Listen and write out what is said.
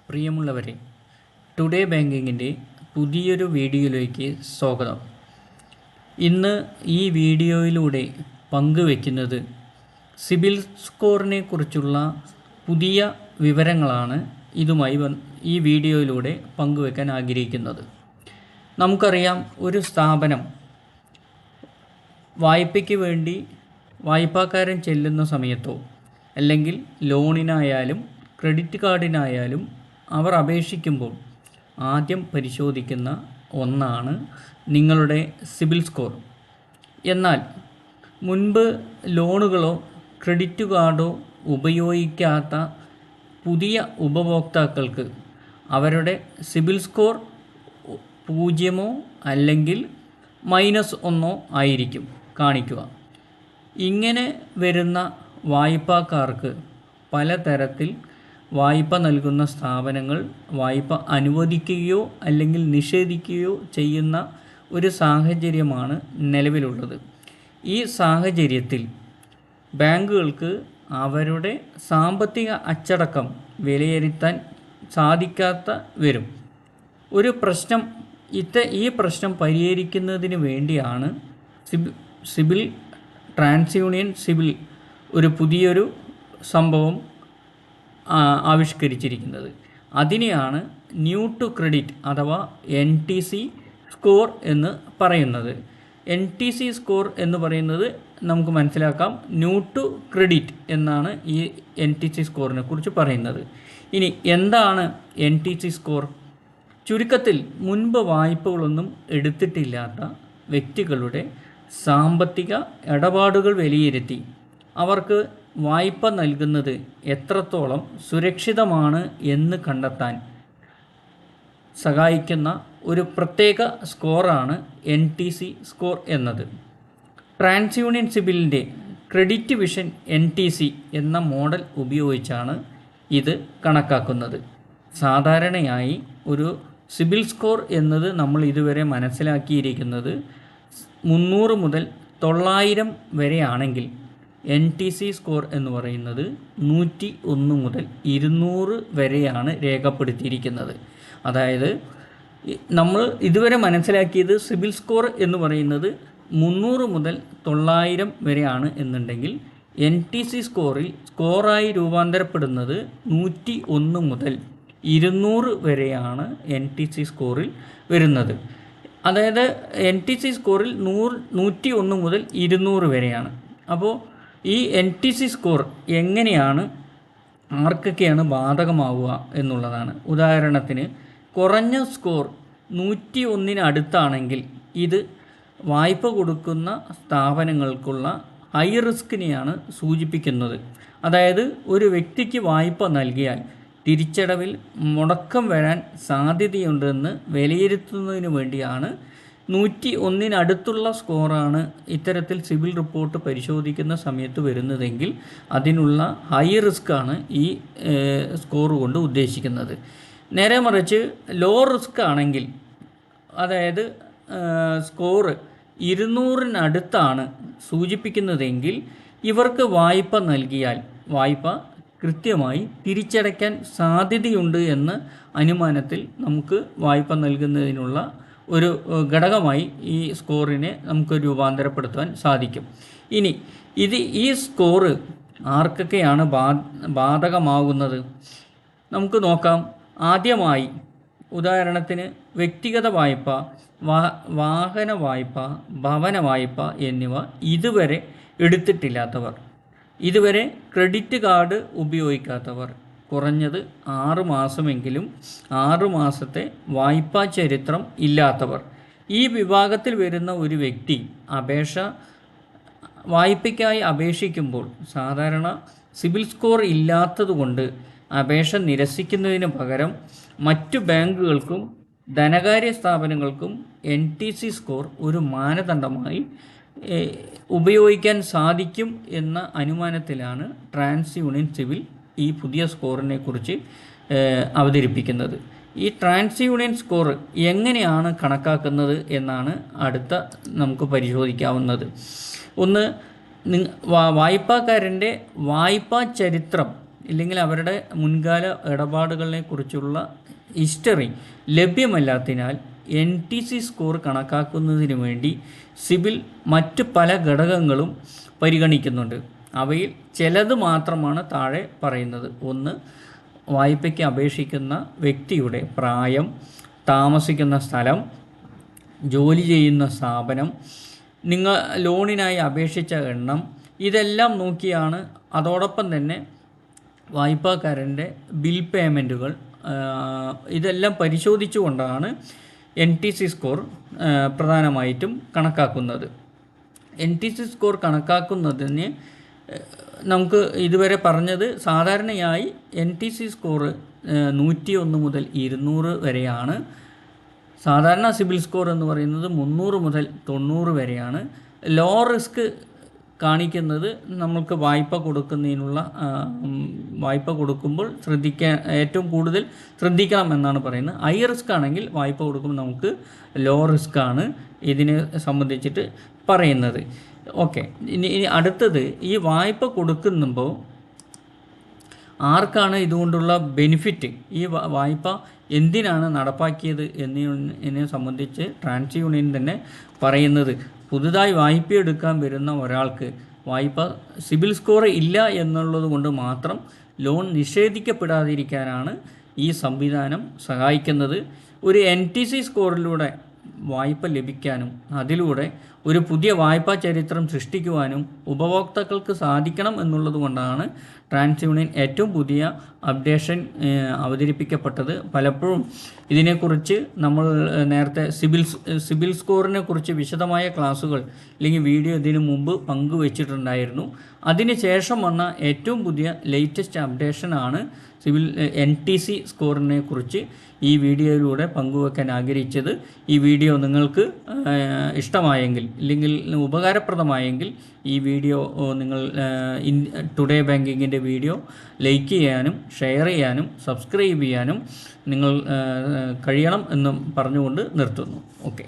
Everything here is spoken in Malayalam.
പ്രിയമുള്ളവരെ, ടുഡേ ബാങ്കിങ്ങിൻ്റെ പുതിയൊരു വീഡിയോയിലേക്ക് സ്വാഗതം. ഇന്ന് ഈ വീഡിയോയിലൂടെ പങ്കുവയ്ക്കുന്നത് സിബിൽ സ്കോറിനെ കുറിച്ചുള്ള പുതിയ വിവരങ്ങളാണ്. ഈ വീഡിയോയിലൂടെ പങ്കുവയ്ക്കാൻ ആഗ്രഹിക്കുന്നത്. നമുക്കറിയാം, ഒരു സ്ഥാപനം വായ്പയ്ക്ക് വേണ്ടി വായ്പാക്കാരൻ ചെല്ലുന്ന സമയത്തോ അല്ലെങ്കിൽ ലോണിനായാലും ക്രെഡിറ്റ് കാർഡിനായാലും അവർ അപേക്ഷിക്കുമ്പോൾ ആദ്യം പരിശോധിക്കുന്ന ഒന്നാണ് നിങ്ങളുടെ സിബിൽ സ്കോർ. എന്നാൽ മുൻപ് ലോണുകളോ ക്രെഡിറ്റ് കാർഡോ ഉപയോഗിക്കാത്ത പുതിയ ഉപഭോക്താക്കൾക്ക് അവരുടെ സിബിൽ സ്കോർ 0 അല്ലെങ്കിൽ -1 ആയിരിക്കും കാണിക്കുക. ഇങ്ങനെ വരുന്ന വായ്പാക്കാർക്ക് പലതരത്തിൽ വായ്പ നൽകുന്ന സ്ഥാപനങ്ങൾ വായ്പ അനുവദിക്കുകയോ അല്ലെങ്കിൽ നിഷേധിക്കുകയോ ചെയ്യുന്ന ഒരു സാഹചര്യമാണ് നിലവിലുള്ളത്. ഈ സാഹചര്യത്തിൽ ബാങ്കുകൾക്ക് അവരുടെ സാമ്പത്തിക അച്ചടക്കം വിലയിരുത്താൻ സാധിക്കാത്ത വരും. ഈ പ്രശ്നം പരിഹരിക്കുന്നതിന് വേണ്ടിയാണ് സിബിൽ ട്രാൻസ്യൂണിയൻ സിബിൽ ഒരു പുതിയൊരു സംഭവം ആവിഷ്കരിച്ചിരിക്കുന്നത്. അതിനെയാണ് ന്യൂ ടു ക്രെഡിറ്റ് അഥവാ NTC സ്കോർ എന്ന് പറയുന്നത്. NTC സ്കോർ എന്ന് പറയുന്നത് നമുക്ക് മനസ്സിലാക്കാം, ന്യൂ ടു ക്രെഡിറ്റ് എന്നാണ് ഈ NTC സ്കോറിനെ കുറിച്ച് പറയുന്നത്. ഇനി എന്താണ് NTC സ്കോർ? ചുരുക്കത്തിൽ, മുൻപ് വായ്പകളൊന്നും എടുത്തിട്ടില്ലാത്ത വ്യക്തികളുടെ സാമ്പത്തിക ഇടപാടുകൾ വിലയിരുത്തി അവർക്ക് വായ്പ നൽകുന്നത് എത്രത്തോളം സുരക്ഷിതമാണ് എന്ന് കണ്ടെത്താൻ സഹായിക്കുന്ന ഒരു പ്രത്യേക സ്കോറാണ് NTC സ്കോർ എന്നത്. ട്രാൻസ്യൂണിയൻ സിബിലിൻ്റെ ക്രെഡിറ്റ് വിഷൻ NTC എന്ന മോഡൽ ഉപയോഗിച്ചാണ് ഇത് കണക്കാക്കുന്നത്. സാധാരണയായി ഒരു സിബിൽ സ്കോർ എന്നത് നമ്മൾ ഇതുവരെ മനസ്സിലാക്കിയിരിക്കുന്നത് 300 മുതൽ 900 വരെയാണെങ്കിൽ NTC സ്കോർ എന്ന് പറയുന്നത് 101 മുതൽ 200 വരെയാണ് രേഖപ്പെടുത്തിയിരിക്കുന്നത്. അതായത് നമ്മൾ ഇതുവരെ മനസ്സിലാക്കിയത് സിബിൽ സ്കോർ എന്ന് പറയുന്നത് 300 മുതൽ 900 വരെയാണ് എന്നുണ്ടെങ്കിൽ NTC സ്കോറായി രൂപാന്തരപ്പെടുന്നത് 101 മുതൽ 200 വരെയാണ് NTC സ്കോറിൽ വരുന്നത്. അതായത് NTC സ്കോറിൽ 101 മുതൽ 200 വരെയാണ്. അപ്പോൾ ഈ NTC സ്കോർ എങ്ങനെയാണ്, ആർക്കൊക്കെയാണ് ബാധകമാവുക എന്നുള്ളതാണ്. ഉദാഹരണത്തിന്, കുറഞ്ഞ സ്കോർ 101 അടുത്താണെങ്കിൽ ഇത് വായ്പ കൊടുക്കുന്ന സ്ഥാപനങ്ങൾക്കുള്ള ഹൈ റിസ്കിനെയാണ് സൂചിപ്പിക്കുന്നത്. അതായത് ഒരു വ്യക്തിക്ക് വായ്പ നൽകിയാൽ തിരിച്ചടവിൽ മുടക്കം വരാൻ സാധ്യതയുണ്ടെന്ന് വിലയിരുത്തുന്നതിന് വേണ്ടിയാണ് 101 അടുത്തുള്ള സ്കോറാണ് ഇത്തരത്തിൽ സിബിൽ റിപ്പോർട്ട് പരിശോധിക്കുന്ന സമയത്ത് വരുന്നതെങ്കിൽ അതിനുള്ള ഹൈ റിസ്ക്കാണ് ഈ സ്കോർ കൊണ്ട് ഉദ്ദേശിക്കുന്നത്. നേരെ മറിച്ച് ലോ റിസ്ക് ആണെങ്കിൽ, അതായത് സ്കോർ 200 അടുത്താണ് സൂചിപ്പിക്കുന്നതെങ്കിൽ ഇവർക്ക് വായ്പ നൽകിയാൽ വായ്പ കൃത്യമായി തിരിച്ചടയ്ക്കാൻ സാധ്യതയുണ്ട് എന്ന അനുമാനത്തിൽ നമുക്ക് വായ്പ നൽകുന്നതിനുള്ള ഒരു ഘടകമായി ഈ സ്കോറിനെ നമുക്ക് രൂപാന്തരപ്പെടുത്താൻ സാധിക്കും. ഇനി ഈ സ്കോറ് ആർക്കൊക്കെയാണ് ബാധകമാകുന്നത് നമുക്ക് നോക്കാം. ആദ്യമായി ഉദാഹരണത്തിന് വ്യക്തിഗത വായ്പ, വാഹന വായ്പ, ഭവന വായ്പ എന്നിവ ഇതുവരെ എടുത്തിട്ടില്ലാത്തവർ, ഇതുവരെ ക്രെഡിറ്റ് കാർഡ് ഉപയോഗിക്കാത്തവർ, കുറഞ്ഞത് 6 മാസമെങ്കിലും 6 മാസത്തെ വായ്പാ ചരിത്രം ഇല്ലാത്തവർ. ഈ വിഭാഗത്തിൽ വരുന്ന ഒരു വ്യക്തി വായ്പയ്ക്കായി അപേക്ഷിക്കുമ്പോൾ സാധാരണ സിബിൽ സ്കോർ ഇല്ലാത്തതുകൊണ്ട് അപേക്ഷ നിരസിക്കുന്നതിന് പകരം മറ്റു ബാങ്കുകൾക്കും ധനകാര്യ സ്ഥാപനങ്ങൾക്കും NTC സ്കോർ ഒരു മാനദണ്ഡമായി ഉപയോഗിക്കാൻ സാധിക്കും എന്ന അനുമാനത്തിലാണ് ട്രാൻസ്യൂണിയൻ സിബിൽ ഈ പുതിയ സ്കോറിനെ കുറിച്ച് അവതരിപ്പിക്കുന്നത്. ഈ ട്രാൻസ്യൂണിയൻ സ്കോർ എങ്ങനെയാണ് കണക്കാക്കുന്നത് എന്നാണ് അടുത്ത നമുക്ക് പരിശോധിക്കാവുന്നത്. ഒന്ന്, വായ്പാക്കാരൻ്റെ വായ്പാ ചരിത്രം ഇല്ലെങ്കിൽ അവരുടെ മുൻകാല ഇടപാടുകളെക്കുറിച്ചുള്ള ഹിസ്റ്ററി ലഭ്യമല്ലാത്തതിനാൽ NTC സ്കോർ കണക്കാക്കുന്നതിന് വേണ്ടി സിബിൽ മറ്റ് പല ഘടകങ്ങളും പരിഗണിക്കുന്നുണ്ട്. അവയിൽ ചിലത് മാത്രമാണ് താഴെ പറയുന്നത്. ഒന്ന്, വായ്പയ്ക്ക് അപേക്ഷിക്കുന്ന വ്യക്തിയുടെ പ്രായം, താമസിക്കുന്ന സ്ഥലം, ജോലി ചെയ്യുന്ന സ്ഥാപനം, നിങ്ങൾ ലോണിനായി അപേക്ഷിച്ച എണ്ണം, ഇതെല്ലാം നോക്കിയാണ്, അതോടൊപ്പം തന്നെ വായ്പാക്കാരൻ്റെ ബിൽ പേയ്മെൻറ്റുകൾ, ഇതെല്ലാം പരിശോധിച്ചുകൊണ്ടാണ് NTC സ്കോർ പ്രധാനമായിട്ടും കണക്കാക്കുന്നത്. NTC സ്കോർ കണക്കാക്കുന്നതിന് നമുക്ക് ഇതുവരെ പറഞ്ഞത് സാധാരണയായി NTC സ്കോർ 101 മുതൽ 200 വരെയാണ്. സാധാരണ സിബിൽ സ്കോർ എന്ന് പറയുന്നത് 300 മുതൽ 90 വരെയാണ്. ലോ റിസ്ക് കാണിക്കുന്നത് നമുക്ക് വായ്പ കൊടുക്കുമ്പോൾ ഏറ്റവും കൂടുതൽ ശ്രദ്ധിക്കണം എന്നാണ് പറയുന്നത്. ഹൈ റിസ്ക് ആണെങ്കിൽ വായ്പ കൊടുക്കുമ്പോൾ നമുക്ക് ലോ റിസ്ക് ആണ് ഇതിനെ സംബന്ധിച്ചിട്ട് പറയുന്നത്. ഓക്കെ, ഇനി അടുത്തത്, ഈ വായ്പ കൊടുക്കുമ്പോൾ ആർക്കാണ് ഇതുകൊണ്ടുള്ള ബെനിഫിറ്റ്, ഈ വായ്പ എന്തിനാണ് നടപ്പാക്കിയത് എന്നതിനെ സംബന്ധിച്ച് ട്രാൻസ് യൂണിയൻ തന്നെ പറയുന്നത്. പുതുതായി വായ്പ എടുക്കാൻ വരുന്ന ഒരാൾക്ക് വായ്പ സിബിൽ സ്കോർ ഇല്ല എന്നുള്ളത് കൊണ്ട് മാത്രം ലോൺ നിഷേധിക്കപ്പെടാതിരിക്കാനാണ് ഈ സംവിധാനം സഹായിക്കുന്നത്. ഒരു NTC സ്കോറിലൂടെ വായ്പ ലഭിക്കാനും അതിലൂടെ ഒരു പുതിയ വായ്പാ ചരിത്രം സൃഷ്ടിക്കുവാനും ഉപഭോക്താക്കൾക്ക് സാധിക്കണം എന്നുള്ളത് കൊണ്ടാണ് ട്രാൻസ് യൂണിയൻ ഏറ്റവും പുതിയ അപ്ഡേഷൻ അവതരിപ്പിക്കപ്പെട്ടത്. പലപ്പോഴും ഇതിനെക്കുറിച്ച് നമ്മൾ നേരത്തെ സിബിൽ സ്കോറിനെ കുറിച്ച് വിശദമായ ക്ലാസ്സുകൾ അല്ലെങ്കിൽ വീഡിയോ ഇതിനു മുമ്പ് പങ്കുവച്ചിട്ടുണ്ടായിരുന്നു. അതിനുശേഷം വന്ന ഏറ്റവും പുതിയ ലേറ്റസ്റ്റ് അപ്ഡേഷനാണ് NTC സ്കോറിനെ കുറിച്ച് ഈ വീഡിയോയിലൂടെ പങ്കുവെക്കാൻ ആഗ്രഹിച്ചത്. ഈ വീഡിയോ നിങ്ങൾക്ക് ഇഷ്ടമായെങ്കിൽ അല്ലെങ്കിൽ ഉപകാരപ്രദമായെങ്കിൽ ഈ വീഡിയോ നിങ്ങൾ ടുഡേ ബാങ്കിങ്ങിൻ്റെ വീഡിയോ ലൈക്ക് ചെയ്യാനും ഷെയർ ചെയ്യാനും സബ്സ്ക്രൈബ് ചെയ്യാനും നിങ്ങൾ കഴിയണം എന്നും പറഞ്ഞുകൊണ്ട് നിർത്തുന്നു. ഓക്കെ.